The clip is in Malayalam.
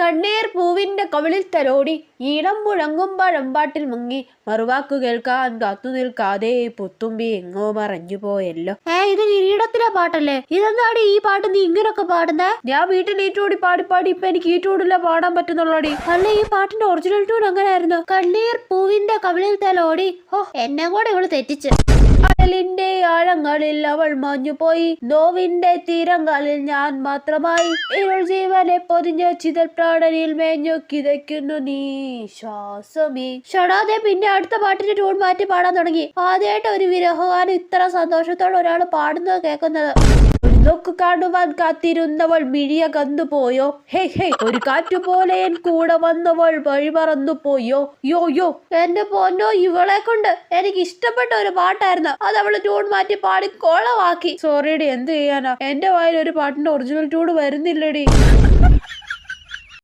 കണ്ണീർ പൂവിന്റെ കവിളിൽ തലോടി ഈണം മുഴങ്ങും പഴമ്പാട്ടിൽ മുങ്ങി മറുവാക്കു കേൾക്കാൻ കാത്തു നിൽക്കാതെ പുത്തുമ്പി എങ്ങോ മറഞ്ഞു പോയല്ലോ. ഇത് കിരീടത്തിലെ പാട്ടല്ലേ? ഇതെന്താടി ഈ പാട്ട് നീ ഇങ്ങനൊക്കെ പാടുന്നേ? ഞാൻ വീട്ടിൽ ഈറ്റോടി പാടി ഇപ്പൊ എനിക്ക് ഈറ്റോടില്ല പാടാൻ പറ്റുന്നുള്ളടി. അല്ല, ഈ പാട്ടിന്റെ ഒറിജിനൽ ട്യൂൺ എങ്ങനെയായിരുന്നു? കണ്ണീർ പൂവിന്റെ കവിളിൽ തലോടി. എന്നെ കൂടെ ഇവള് തെറ്റിച്ച്. കടലിന്റെ ആഴങ്ങളിൽ അവൾ മാഞ്ഞുപോയി, നോവിന്റെ തീരങ്ങളിൽ ഞാൻ മാത്രമായി. ഇരുൾ ജീവനെ പൊതിഞ്ഞ ചിതൽ പ്രാണനിൽ മേഞ്ഞു കിതയ്ക്കുന്നു നീ ശ്വാസമേ. ഷടാതെ പിന്നെ അടുത്ത പാട്ടിന്റെ ട്യൂൺ മാറ്റി പാടാൻ തുടങ്ങി. ആദ്യമായിട്ട് ഒരു വിരഹഗാനം ഇത്ര സന്തോഷത്തോടെ ഒരാൾ പാടുന്നത് കേൾക്കുന്നത്. നോക്ക് കാണുവാൻ കാത്തിരുന്നവൾ മിഴിയ കന്നുപോയോ. ഒരു കാറ്റുപോലെ എൻ കൂടെ വന്നവൾ വഴി മറന്നു പോയോ. യോ എന്റെ പൊന്നോ, ഇവളെ കൊണ്ട് എനിക്ക് ഇഷ്ടപ്പെട്ട ഒരു പാട്ടായിരുന്നു. അത് അവള് ട്യൂൺ മാറ്റി പാടി കൊളവാക്കി. സോറിയടി, എന്ത് ചെയ്യാനാ, എന്റെ വായിൽ ഒരു പാട്ടിന്റെ ഒറിജിനൽ ട്യൂൺ വരുന്നില്ലടി.